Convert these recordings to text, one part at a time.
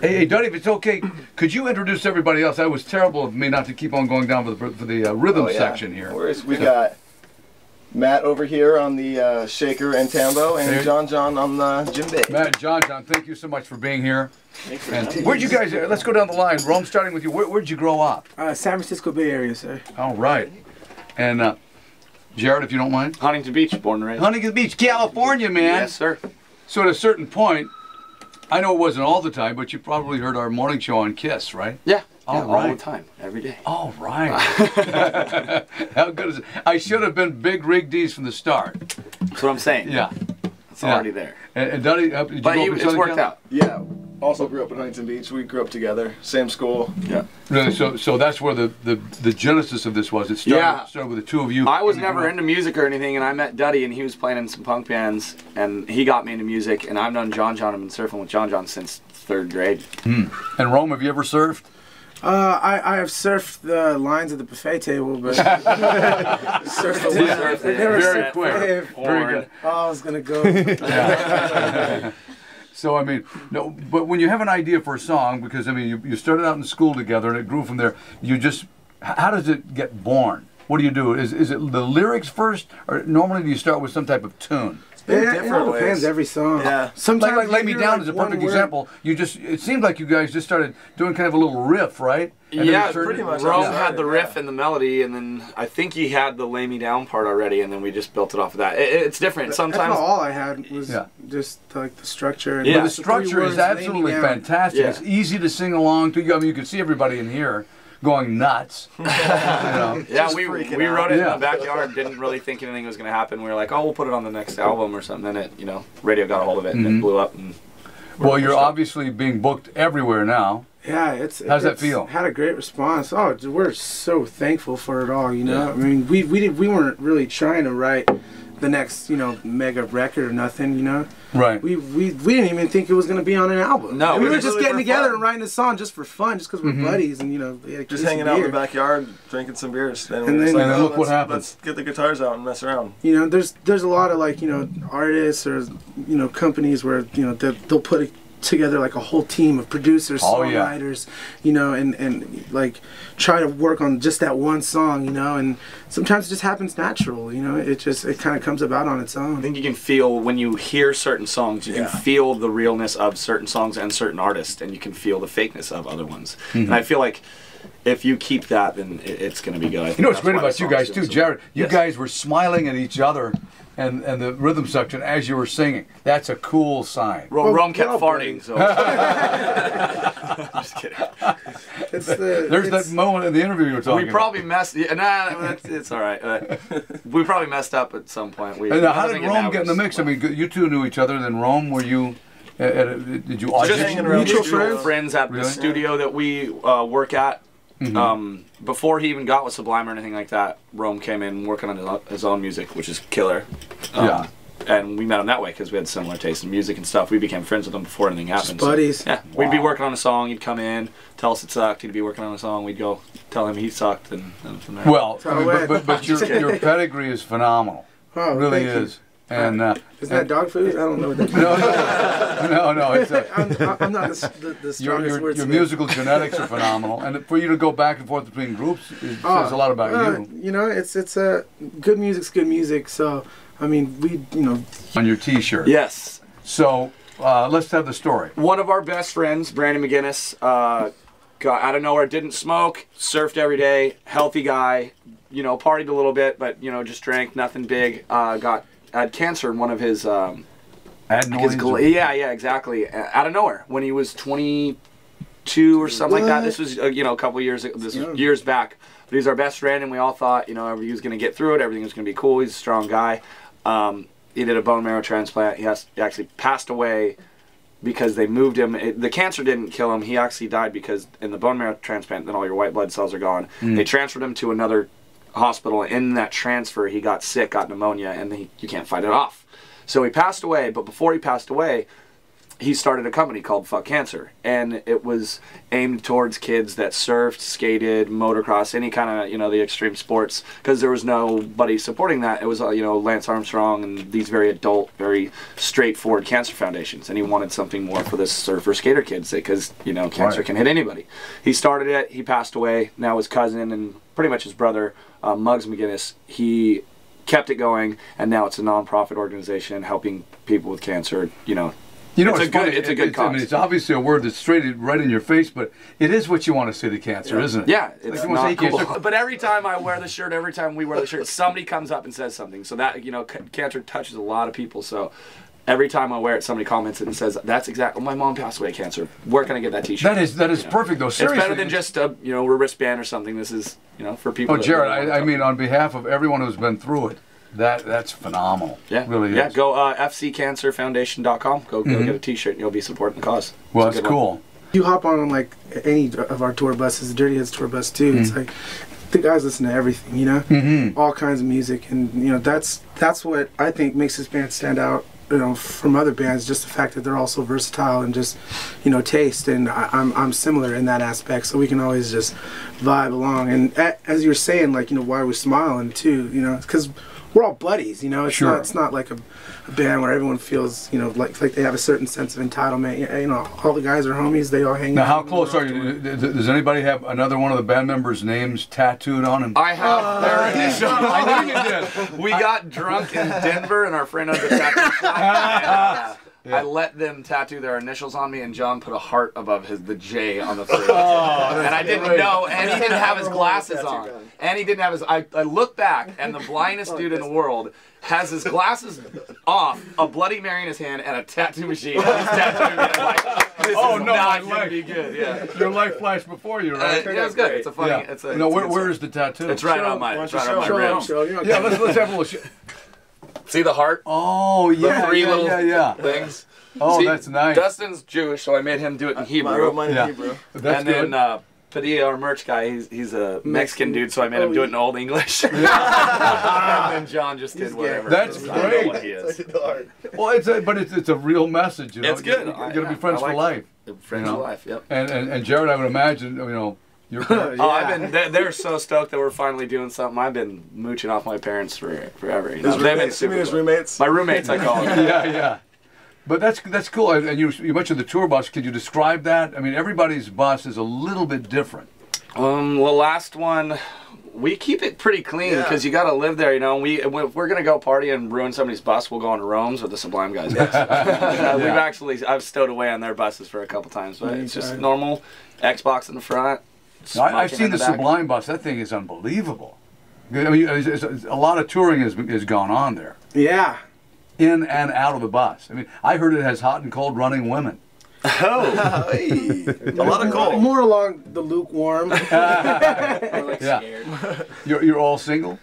Hey, Duddy, if it's okay, could you introduce everybody else? That was terrible of me not to keep on going down for the rhythm section here. We got Matt over here on the shaker and tambo, and John on the djembe. Matt, John, thank you so much for being here. Thanks for and where'd you guys? Let's go down the line. Rome, starting with you. Where'd you grow up? San Francisco Bay Area, sir. All right. And Jared, if you don't mind. Huntington Beach, born and raised. Huntington Beach, California, man. Yes, sir. So at a certain point, I know it wasn't all the time, but you probably heard our morning show on KISS, right? Yeah. All all the time, every day. All right. How good is it? I should have been Big Rig Dees from the start. That's what I'm saying. Yeah. It's already there. And Duddy, did you but it's worked out. Yeah. Also grew up in Huntington Beach. We grew up together, same school. Yeah. Really? So that's where the genesis of this was. It started with the two of you. I was never into music or anything, and I met Duddy, and he was playing in some punk bands, and he got me into music. And I've known John. I've been surfing with John since 3rd grade. And Rome, have you ever surfed? I have surfed the lines at the buffet table, but surfed very quick. Very good. Oh, I was gonna go. Yeah. So I mean, no, but when you have an idea for a song, because I mean, you started out in school together and it grew from there. You just, how does it get born? What do you do? Is it the lyrics first, or normally do you start with some type of tune? It depends every song. Yeah. Sometimes like Lay Me Down is a perfect example. It seemed like you guys just started doing kind of a little riff, right? And yeah, pretty much. Rome had the riff and the melody, and then I think he had the Lay Me Down part already, and then we just built it off of that. It's different. Sometimes that's all I had was just like the structure. And but the structure is absolutely fantastic. Yeah. It's easy to sing along to. I mean, you can see everybody in here going nuts. You know. Yeah, we wrote it in the backyard, didn't really think anything was going to happen. We were like, oh, we'll put it on the next album or something. Then it, radio got a hold of it and it blew up. And well, you're obviously being booked everywhere now. Yeah, how's that feel? Had a great response. Oh, we're so thankful for it all. I mean, we weren't really trying to write the next mega record or nothing. Right. We didn't even think it was going to be on an album. No, we were just getting together and writing a song just for fun, just because we're buddies and just hanging out in the backyard, drinking some beers. And then look what happens. Let's get the guitars out and mess around. There's a lot of artists or companies where they'll put together like a whole team of producers, songwriters, and like try to work on just that one song, and sometimes it just happens natural, it kind of comes about on its own. I think you can feel when you hear certain songs, you can feel the realness of certain songs and certain artists, and you can feel the fakeness of other ones. And I feel like if you keep that, then it's going to be good. You know what's great about you guys too, Jared? You guys were smiling at each other and the rhythm section as you were singing. That's a cool sign. Rome kept farting, so. Just kidding. There's that moment in the interview you were talking about. We probably messed. It's all right. We probably messed up at some point. Now, how did Rome get in the mix? I mean, you two knew each other. And then Rome, were you? Did you audition? Just mutual friends at the studio that we work at. Before he even got with Sublime or anything like that, Rome came in working on his own music, which is killer. And we met him that way because we had similar tastes in music and stuff. We became friends with him before anything happened. Just buddies. So, we'd be working on a song. He'd come in, tell us it sucked. He'd be working on a song. We'd go tell him he sucked, and from there. Well, but your pedigree is phenomenal. Oh, it really is. And is that dog food? I don't know what that is. No. It's I'm not the strongest words. Your musical genetics are phenomenal, and for you to go back and forth between groups says a lot about you. It's good music's good music. So I mean, on your T-shirt. Yes. So let's have the story. One of our best friends, Brandon McGinnis, got out of nowhere, didn't smoke, surfed every day, healthy guy, partied a little bit, but just drank, nothing big. Had cancer in one of his exactly, out of nowhere when he was 22 or something like that. This was a couple years, years back, but he's our best friend, and we all thought he was going to get through it, everything was going to be cool. He's a strong guy. He did a bone marrow transplant. He actually passed away because they moved him. The cancer didn't kill him. He actually died because in the bone marrow transplant, then all your white blood cells are gone. They transferred him to another hospital. In that transfer, he got sick, got pneumonia, and you can't fight it off. So he passed away, but before he passed away, he started a company called Fuck Cancer, and it was aimed towards kids that surfed, skated, motocross, any kind of, you know, the extreme sports, because there was nobody supporting that. It was, you know, Lance Armstrong and these very adult, very straightforward cancer foundations, and he wanted something more for the surfer skater kids, because, you know, cancer can hit anybody. He started it, he passed away. Now his cousin and pretty much his brother, Muggs McGinnis, he kept it going, and now it's a non-profit organization helping people with cancer, you know. You know, it's a good cause. I mean, it's obviously a word that's straight right in your face, but it is what you want to say to cancer, isn't it? Yeah, it's not cool. But every time I wear the shirt, every time we wear the shirt, somebody comes up and says something. So that, you know, cancer touches a lot of people. So every time I wear it, somebody comments it and says, "That's exactly. My mom passed away of cancer. Where can I get that T-shirt?" That is perfect, though. Seriously, it's better than just a, you know, a wristband or something. This is, you know, for people. Oh, Jared, I mean, on behalf of everyone who's been through it. That's phenomenal. Yeah, really is. Yeah, go fccancerfoundation.com. Go get a T-shirt, and you'll be supporting the cause. Well, that's cool. You hop on like any of our tour buses, the Dirty Heads tour bus too. It's like the guys listen to everything, you know, all kinds of music, and you know that's what I think makes this band stand out, you know, from other bands. Just the fact that they're all so versatile and just, you know, taste. And I'm similar in that aspect, so we can always just vibe along. And as you were saying, like, you know, why we're smiling too, you know, because we're all buddies, you know. It's not like a band where everyone feels, you know, like they have a certain sense of entitlement. You know, all the guys are homies. They all hang now, out. Now, how close are you? Does anybody have another one of the band members' names tattooed on him? I have their initials. I knew you did. We got drunk in Denver, and our friend owns a tattoo shop. I let them tattoo their initials on me, and John put a heart above the J on the face. And I didn't know, and he didn't have his glasses on. And he didn't have his, I look back, and the blindest dude in the world has his glasses off, a Bloody Mary in his hand, and a tattoo machine. He's tattooing me. I'm like, this is not going to be good. Yeah. Your life flashed before you, right? Yeah, it's good. It's a funny, it's a... No, where is the tattoo? It's right on my ribs. Yeah, let's have a little... See the heart? Oh, yeah, the three little things. Oh, see, that's nice. Dustin's Jewish, so I made him do it in Hebrew. Mine in Hebrew. That's and then Padilla, our merch guy, he's a Mexican dude, so I made him do it in Old English. And then John just did whatever. That's great. I know what he is. Well, it's a real message, you know. It's good. You're gonna be friends for life. Friends for life. Yep. And Jared, I would imagine, you know. They're so stoked that we're finally doing something. I've been mooching off my parents forever. You know? They've been super his cool. roommates? My roommates, I call them. Yeah. But that's cool. And you mentioned the tour bus. Could you describe that? I mean, everybody's bus is a little bit different. Well, last one, we keep it pretty clean because you got to live there, you know. If we're gonna go party and ruin somebody's bus, we'll go on Rome's or the Sublime guys' bus. I've stowed away on their buses for a couple times, but it's just normal Xbox in the front. I've seen the Sublime bus. That thing is unbelievable. I mean, a lot of touring has gone on there. Yeah. In and out of the bus. I mean, I heard it has hot and cold running women. Oh, hey. A lot of cold. More along the lukewarm. Scared. You're all single?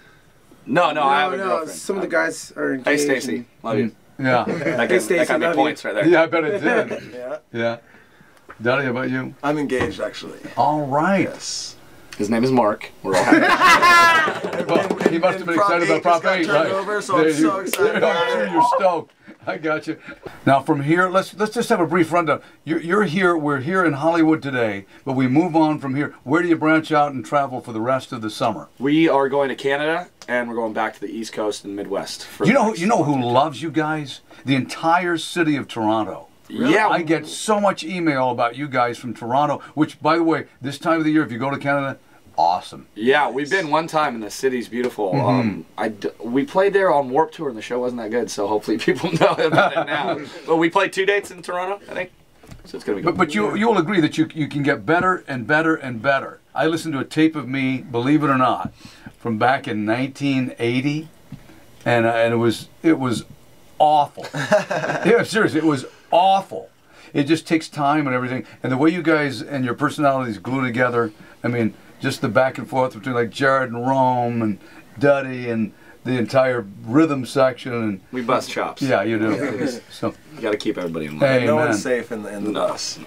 No, I have a girlfriend. Some of the guys are engaged. Hey, Stacy, love you. Yeah. That got me points right there. Yeah, I bet it did. Yeah. Daddy, how about you? I'm engaged, actually. All right. Yes. His name is Mark. We're all happy. Well, he must have been excited about Prop 8, right? Over, so I'm so excited. I'm sure you're stoked. I got you. Now from here, let's just have a brief rundown. You're here. We're here in Hollywood today, but we move on from here. Where do you branch out and travel for the rest of the summer? We are going to Canada, and we're going back to the East Coast and Midwest. You know who loves you guys? The entire city of Toronto. Really? Yeah, I get so much email about you guys from Toronto, which, by the way, this time of the year, if you go to Canada, awesome. Yeah, we've been one time, and the city's beautiful. We played there on Warped Tour, and the show wasn't that good, so hopefully people know about it now. But we played 2 dates in Toronto, I think, so it's going to be good. But you'll agree that you can get better and better and better. I listened to a tape of me, believe it or not, from back in 1980, and it was awful. Yeah, seriously, it was awful. It just takes time and everything. And the way you guys and your personalities glue together, I mean, just the back and forth between like Jared and Rome and Duddy and the entire rhythm section. And we bust chops. Yeah, you do. So you got to keep everybody in line. Hey, no one's safe in the bus.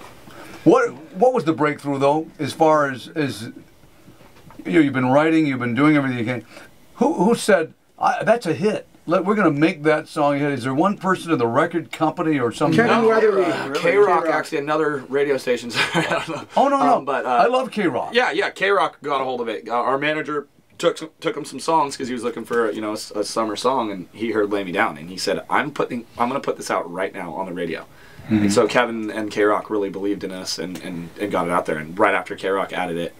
What was the breakthrough though, as far as you've been writing, you've been doing everything you can. Who said that's a hit? we're gonna make that song. Is there one person in the record company or something? Kevin Weatherly. K-Rock, actually, another radio station. I don't know. Oh no, but I love K-Rock. Yeah, K-Rock got a hold of it. Our manager took him some songs because he was looking for a summer song, and he heard "Lay Me Down," and he said, "I'm gonna put this out right now on the radio." Mm-hmm. And so Kevin and K-Rock really believed in us and got it out there. And right after K-Rock added it,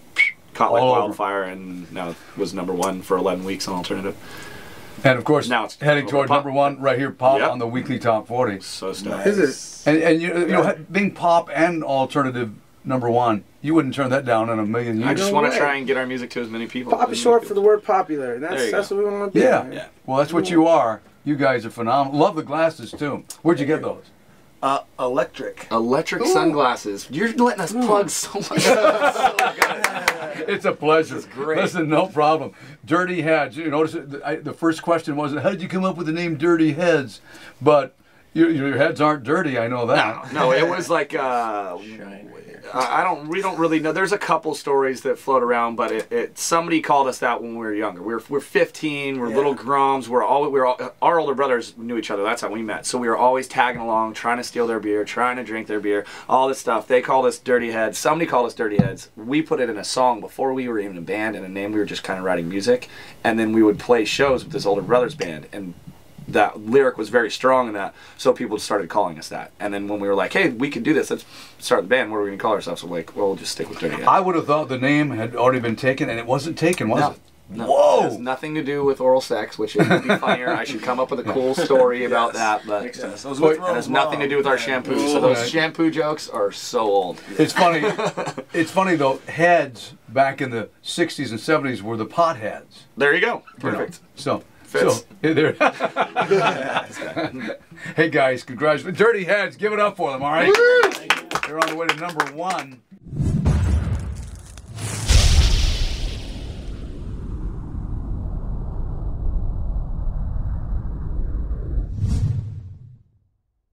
caught like wildfire, and now it was #1 for 11 weeks on alternative. And of course, now it's heading toward #1 right here, pop on the weekly top 40. So stoked. Is it? And you know, being pop and alternative #1, you wouldn't turn that down in a million years. I just want to try and get our music to as many people. Pop is short for the word popular. That's what we want to do. Yeah. Well, that's what you are. You guys are phenomenal. Love the glasses too. Where'd you get those? Electric sunglasses. You're letting us plug so much. So good. It's a pleasure. It's great. Listen, no problem. Dirty Heads. You notice the first question wasn't how did you come up with the name Dirty Heads, but your heads aren't dirty. I know that. No, it was like we don't really know. There's a couple stories that float around, but somebody called us that when we were younger. We're 15. We're little grums. Our older brothers knew each other. That's how we met. So we were always tagging along, trying to steal their beer, trying to drink their beer, all this stuff. They called us Dirty Heads. Somebody called us Dirty Heads. We put it in a song before we were even a band and a name. We were just kind of writing music, and then we would play shows with this older brothers band, and that lyric was very strong in that, so people started calling us that. And then when we were like, hey, we can do this, let's start the band, what are we going to call ourselves? So we're like, well, we'll just stick with Dirty Heads. I would have thought the name had already been taken, and it wasn't taken, was it? No. Whoa! It has nothing to do with oral sex, which would be funnier. I should come up with a cool story about that, but it has nothing to do with our shampoo. So those shampoo jokes are so old. It's funny. It's funny though. Heads back in the '60s and '70s were the potheads. There you go. Perfect. So there. Hey guys, congratulations, Dirty Heads. Give it up for them. All right. They're on the way to #1.